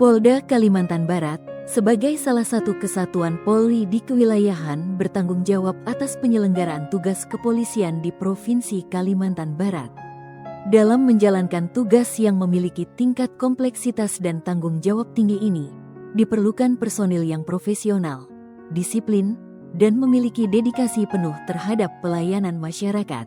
Polda Kalimantan Barat, sebagai salah satu kesatuan Polri di kewilayahan bertanggung jawab atas penyelenggaraan tugas kepolisian di Provinsi Kalimantan Barat. Dalam menjalankan tugas yang memiliki tingkat kompleksitas dan tanggung jawab tinggi ini, diperlukan personil yang profesional, disiplin, dan memiliki dedikasi penuh terhadap pelayanan masyarakat.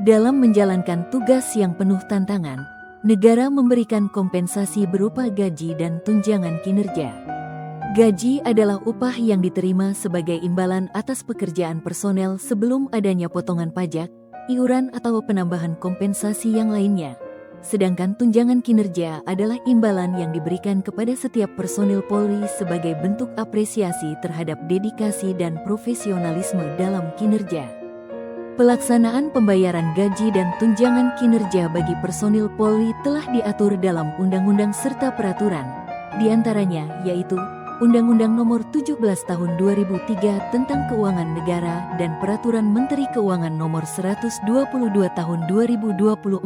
Dalam menjalankan tugas yang penuh tantangan, negara memberikan kompensasi berupa gaji dan tunjangan kinerja. Gaji adalah upah yang diterima sebagai imbalan atas pekerjaan personel sebelum adanya potongan pajak, iuran atau penambahan kompensasi yang lainnya. Sedangkan tunjangan kinerja adalah imbalan yang diberikan kepada setiap personil Polri sebagai bentuk apresiasi terhadap dedikasi dan profesionalisme dalam kinerja. Pelaksanaan pembayaran gaji dan tunjangan kinerja bagi personil Polri telah diatur dalam undang-undang serta peraturan, di antaranya yaitu Undang-Undang Nomor 17 Tahun 2003 tentang Keuangan Negara dan Peraturan Menteri Keuangan Nomor 122 Tahun 2024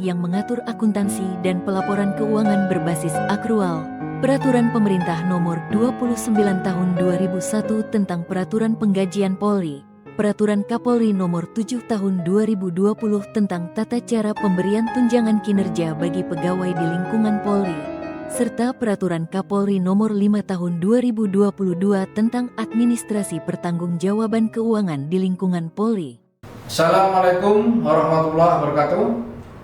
yang mengatur akuntansi dan pelaporan keuangan berbasis akrual, Peraturan Pemerintah Nomor 29 Tahun 2001 tentang Peraturan Penggajian Polri, Peraturan Kapolri Nomor 7 Tahun 2020 tentang tata cara pemberian tunjangan kinerja bagi pegawai di lingkungan Polri, serta Peraturan Kapolri Nomor 5 Tahun 2022 tentang administrasi pertanggungjawaban keuangan di lingkungan Polri. Assalamualaikum warahmatullahi wabarakatuh.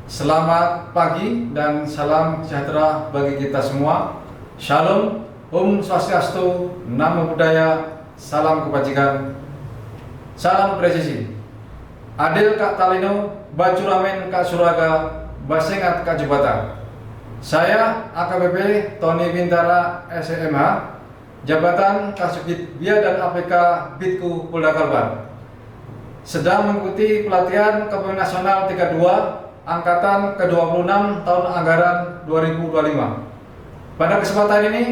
Selamat pagi dan salam sejahtera bagi kita semua. Shalom, Om Swastiastu, Namo Buddhaya, salam kebajikan, salam presisi. Adil Kak Talino, Bacuramen Kak Suraga, Basengat Kak Jubata. Saya AKBP Tony Bintara SMH, Jabatan Kasubdit Bia dan APK Bitku Polda Kalbar. Sedang mengikuti pelatihan Kepemimpinan Nasional 32 Angkatan ke-26 tahun anggaran 2025. Pada kesempatan ini,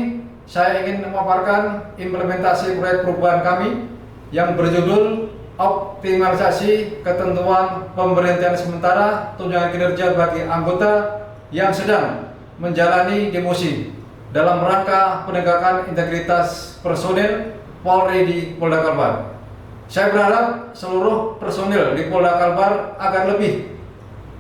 saya ingin memaparkan implementasi proyek perubahan kami yang berjudul Optimalisasi Ketentuan Pemberhentian Sementara Tunjangan Kinerja bagi Anggota yang sedang menjalani demosi dalam rangka penegakan integritas personil Polri di Polda Kalbar. Saya berharap seluruh personil di Polda Kalbar agar lebih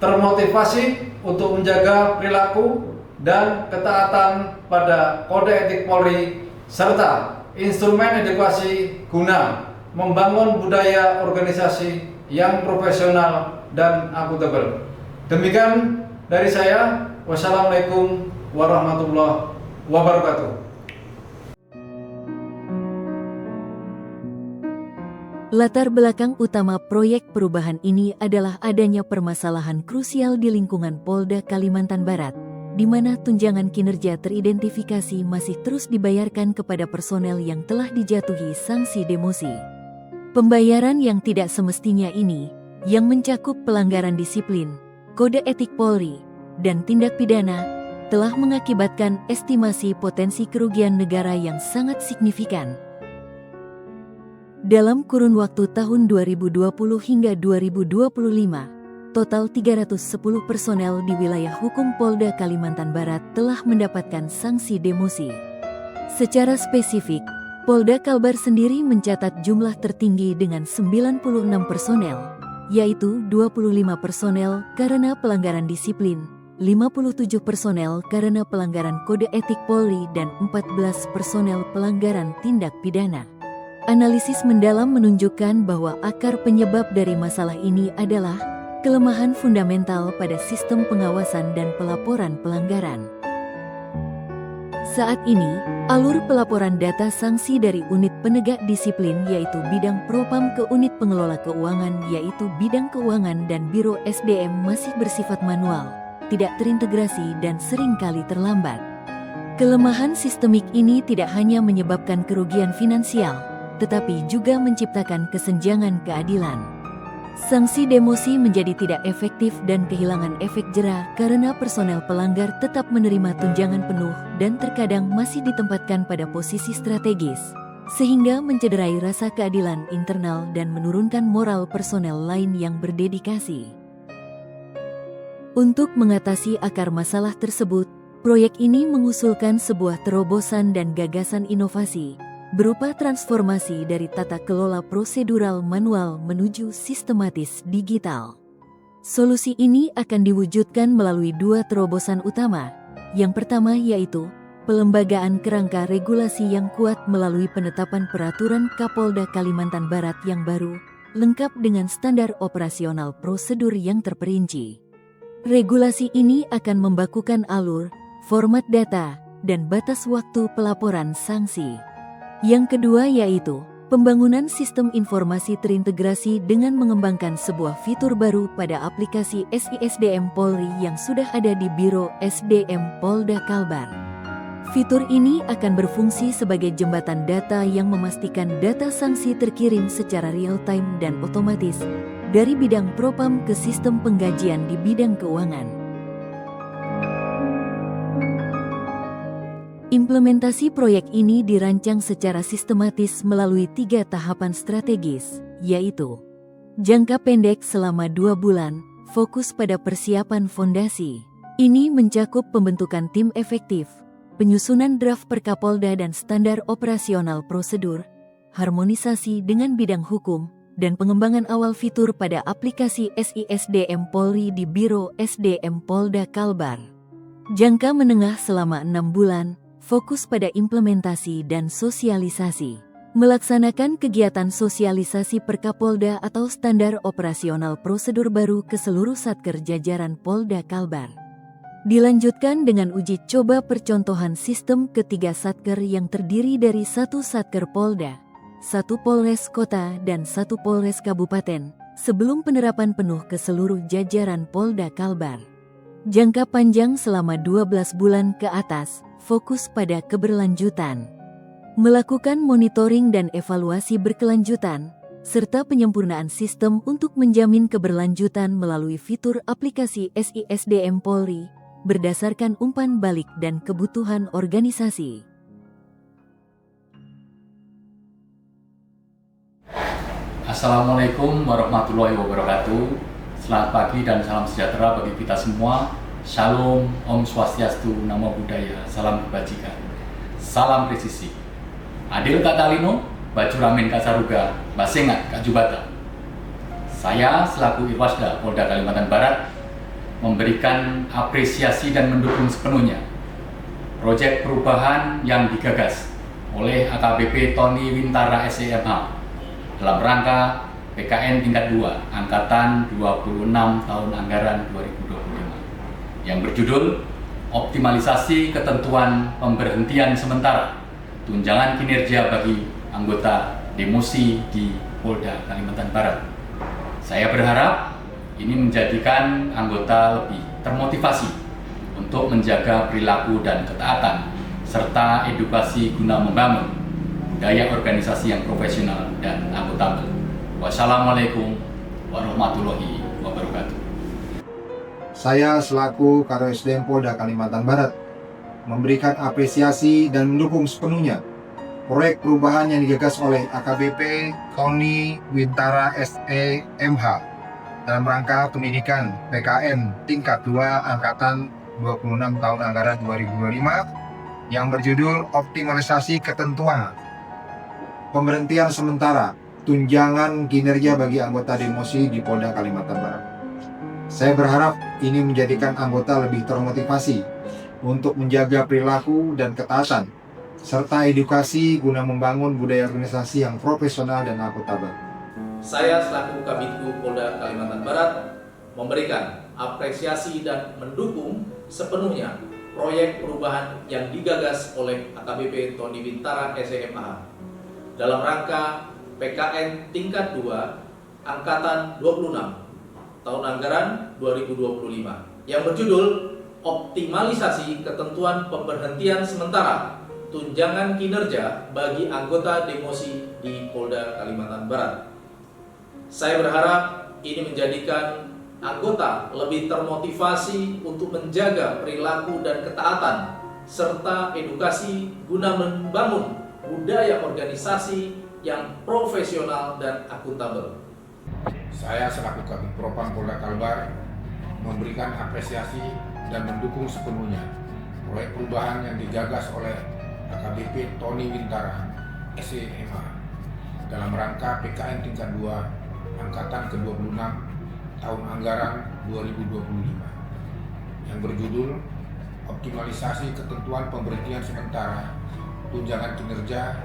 termotivasi untuk menjaga perilaku dan ketaatan pada kode etik Polri serta instrumen edukasi guna membangun budaya organisasi yang profesional dan akuntabel. Demikian dari saya. Wassalamualaikum warahmatullahi wabarakatuh. Latar belakang utama proyek perubahan ini adalah adanya permasalahan krusial di lingkungan Polda Kalimantan Barat, di mana tunjangan kinerja teridentifikasi masih terus dibayarkan kepada personel yang telah dijatuhi sanksi demosi. Pembayaran yang tidak semestinya ini, yang mencakup pelanggaran disiplin, kode etik Polri, dan tindak pidana, telah mengakibatkan estimasi potensi kerugian negara yang sangat signifikan. Dalam kurun waktu tahun 2020 hingga 2025, total 310 personel di wilayah hukum Polda Kalimantan Barat telah mendapatkan sanksi demosi. Secara spesifik, Polda Kalbar sendiri mencatat jumlah tertinggi dengan 96 personel, yaitu 25 personel karena pelanggaran disiplin, 57 personel karena pelanggaran kode etik Polri dan 14 personel pelanggaran tindak pidana. Analisis mendalam menunjukkan bahwa akar penyebab dari masalah ini adalah kelemahan fundamental pada sistem pengawasan dan pelaporan pelanggaran. Saat ini, alur pelaporan data sanksi dari unit penegak disiplin yaitu bidang Propam ke unit pengelola keuangan yaitu bidang keuangan dan Biro SDM masih bersifat manual, tidak terintegrasi dan seringkali terlambat. Kelemahan sistemik ini tidak hanya menyebabkan kerugian finansial, tetapi juga menciptakan kesenjangan keadilan. Sanksi demosi menjadi tidak efektif dan kehilangan efek jera karena personel pelanggar tetap menerima tunjangan penuh dan terkadang masih ditempatkan pada posisi strategis, sehingga mencederai rasa keadilan internal dan menurunkan moral personel lain yang berdedikasi. Untuk mengatasi akar masalah tersebut, Proyek ini mengusulkan sebuah terobosan dan gagasan inovasi berupa transformasi dari tata kelola prosedural manual menuju sistematis digital. Solusi ini akan diwujudkan melalui dua terobosan utama. Yang pertama yaitu pelembagaan kerangka regulasi yang kuat melalui penetapan peraturan Kapolda Kalimantan Barat yang baru, lengkap dengan standar operasional prosedur yang terperinci. Regulasi ini akan membakukan alur, format data, dan batas waktu pelaporan sanksi. Yang kedua yaitu pembangunan sistem informasi terintegrasi dengan mengembangkan sebuah fitur baru pada aplikasi SISDM Polri yang sudah ada di Biro SDM Polda Kalbar. Fitur ini akan berfungsi sebagai jembatan data yang memastikan data sanksi terkirim secara real-time dan otomatis dari bidang propam ke sistem penggajian di bidang keuangan. Implementasi proyek ini dirancang secara sistematis melalui 3 tahapan strategis, yaitu jangka pendek selama 2 bulan, fokus pada persiapan fondasi. Ini mencakup pembentukan tim efektif, penyusunan draft Perkapolda dan standar operasional prosedur, harmonisasi dengan bidang hukum, dan pengembangan awal fitur pada aplikasi SISDM Polri di Biro SDM Polda Kalbar. Jangka menengah selama 6 bulan, fokus pada implementasi dan sosialisasi. Melaksanakan kegiatan sosialisasi Perkapolda atau standar operasional prosedur baru ke seluruh satker jajaran Polda Kalbar. Dilanjutkan dengan uji coba percontohan sistem ketiga satker yang terdiri dari 1 satker Polda, 1 Polres Kota dan 1 Polres Kabupaten, sebelum penerapan penuh ke seluruh jajaran Polda Kalbar. Jangka panjang selama 12 bulan ke atas, fokus pada keberlanjutan. Melakukan monitoring dan evaluasi berkelanjutan, serta penyempurnaan sistem untuk menjamin keberlanjutan melalui fitur aplikasi SISDM Polri, berdasarkan umpan balik dan kebutuhan organisasi. Assalamualaikum warahmatullahi wabarakatuh. Selamat pagi dan salam sejahtera bagi kita semua. Shalom, Om Swastiastu, Namo Buddhaya, salam kebajikan, salam presisi. Adil Kak Talino, Baju Ramin Kak Saruga, Basengat Kak Jubata. Saya selaku Irwasda Polda Kalimantan Barat memberikan apresiasi dan mendukung sepenuhnya proyek perubahan yang digagas oleh AKBP Tony Wintara SEMH dalam rangka PKN tingkat 2 Angkatan 26 tahun anggaran 2025 yang berjudul Optimalisasi Ketentuan Pemberhentian Sementara Tunjangan Kinerja bagi Anggota Demosi di Polda Kalimantan Barat. Saya berharap ini menjadikan anggota lebih termotivasi untuk menjaga perilaku dan ketaatan serta edukasi guna membangun budaya organisasi yang profesional dan akuntabel. Wassalamualaikum warahmatullahi wabarakatuh. Saya selaku Karoesdem Polda Kalimantan Barat memberikan apresiasi dan mendukung sepenuhnya proyek perubahan yang digagas oleh AKBP Tony Wintara SEMH dalam rangka pendidikan PKN tingkat 2 Angkatan 26 tahun anggaran 2025 yang berjudul Optimalisasi Ketentuan Pemberhentian Sementara Tunjangan Kinerja bagi Anggota Demosi di Polda Kalimantan Barat. Saya berharap ini menjadikan anggota lebih termotivasi untuk menjaga perilaku dan ketaatan, serta edukasi guna membangun budaya organisasi yang profesional dan akuntabel. Saya selaku Kabidku Polda Kalimantan Barat memberikan apresiasi dan mendukung sepenuhnya proyek perubahan yang digagas oleh AKBP Tony Wintara SEMH dalam rangka PKN tingkat 2 Angkatan 26 tahun anggaran 2025 yang berjudul Optimalisasi Ketentuan Pemberhentian Sementara Tunjangan Kinerja bagi Anggota Demosi di Polda Kalimantan Barat. Saya berharap ini menjadikan anggota lebih termotivasi untuk menjaga perilaku dan ketaatan serta edukasi guna membangun budaya organisasi yang profesional dan akuntabel. Saya selaku Kabid Propam Polda Kalbar memberikan apresiasi dan mendukung sepenuhnya proyek perubahan yang digagas oleh AKBP Tony Wintara, SEMH, dalam rangka PKN tingkat 2 angkatan ke-26 tahun anggaran 2025 yang berjudul Optimalisasi Ketentuan Pemberhentian Sementara Tunjangan Kinerja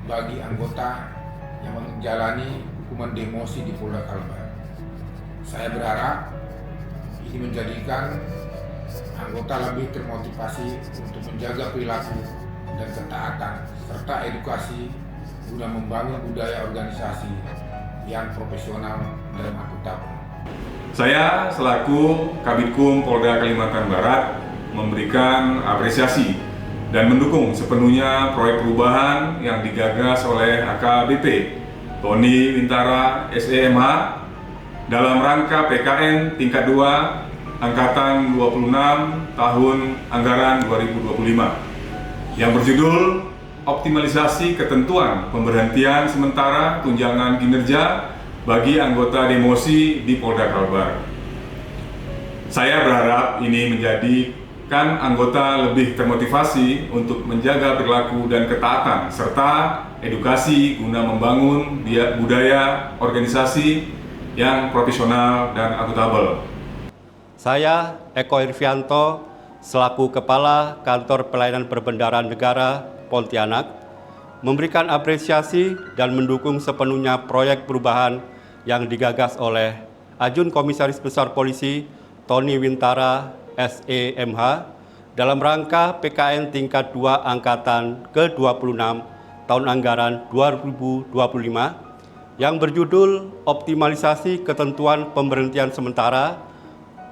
bagi anggota yang menjalani hukuman demosi di Polda Kalbar. Saya berharap ini menjadikan anggota lebih termotivasi untuk menjaga perilaku dan ketaatan serta edukasi guna membangun budaya organisasi yang profesional dan akuntabel. Saya selaku Kabitkum Polda Kalimantan Barat memberikan apresiasi dan mendukung sepenuhnya proyek perubahan yang digagas oleh AKBP Tony Wintara SEMH dalam rangka PKN tingkat 2 angkatan 26 tahun anggaran 2025 yang berjudul Optimalisasi Ketentuan Pemberhentian Sementara Tunjangan Kinerja bagi anggota demosi di Polda Kalbar. Saya berharap ini menjadikan anggota lebih termotivasi untuk menjaga perilaku dan ketaatan serta edukasi guna membangun budaya organisasi yang profesional dan akuntabel. Saya Eko Irvianto selaku Kepala Kantor Pelayanan Perbendaharaan Negara Pontianak memberikan apresiasi dan mendukung sepenuhnya proyek perubahan yang digagas oleh Ajun Komisaris Besar Polisi Tony Wintara SEMH dalam rangka PKN tingkat 2 angkatan ke-26 tahun anggaran 2025 yang berjudul Optimalisasi Ketentuan Pemberhentian Sementara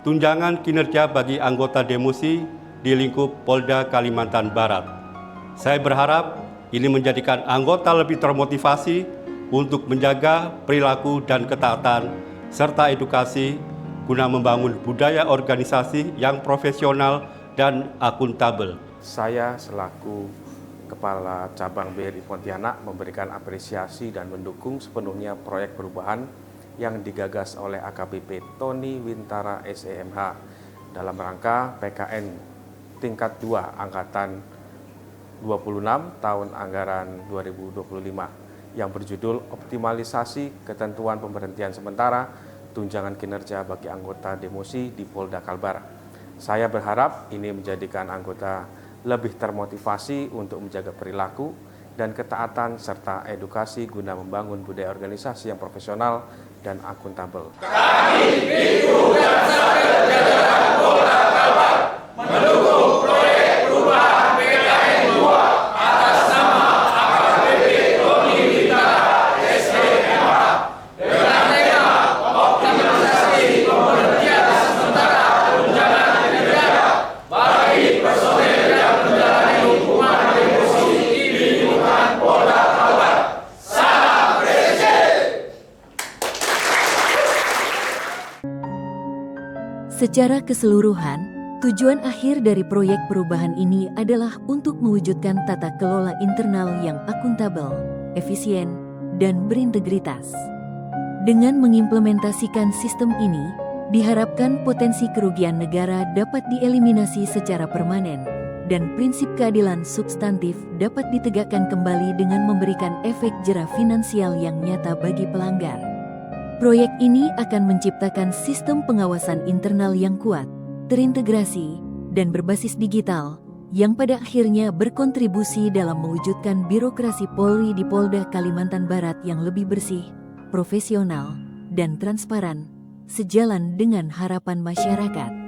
Tunjangan Kinerja bagi anggota demosi di lingkup Polda Kalimantan Barat. Saya berharap ini menjadikan anggota lebih termotivasi untuk menjaga perilaku dan ketaatan serta edukasi guna membangun budaya organisasi yang profesional dan akuntabel. Saya selaku Kepala Cabang BRI Pontianak memberikan apresiasi dan mendukung sepenuhnya proyek perubahan yang digagas oleh AKBP Tony Wintara SEMH dalam rangka PKN tingkat 2 angkatan 26 tahun anggaran 2025 yang berjudul Optimalisasi Ketentuan Pemberhentian Sementara Tunjangan Kinerja bagi anggota demosi di Polda Kalbar. Saya berharap ini menjadikan anggota lebih termotivasi untuk menjaga perilaku dan ketaatan serta edukasi guna membangun budaya organisasi yang profesional dan akuntabel. Kami dan jajaran Polda Kalbar mendukung proyek perubahan PKN 2 atas nama AKBP Tony Wintara SEMH dengan tema optimalisasi pemberhentian sementara tunjangan kinerja bagi personel yang menjalani hukuman demosi di lingkungan Polda Kalbar. Salam presisi. Secara keseluruhan, tujuan akhir dari proyek perubahan ini adalah untuk mewujudkan tata kelola internal yang akuntabel, efisien, dan berintegritas. Dengan mengimplementasikan sistem ini, diharapkan potensi kerugian negara dapat dieliminasi secara permanen, dan prinsip keadilan substantif dapat ditegakkan kembali dengan memberikan efek jera finansial yang nyata bagi pelanggar. Proyek ini akan menciptakan sistem pengawasan internal yang kuat, terintegrasi, dan berbasis digital, yang pada akhirnya berkontribusi dalam mewujudkan birokrasi Polri di Polda Kalimantan Barat yang lebih bersih, profesional, dan transparan, sejalan dengan harapan masyarakat.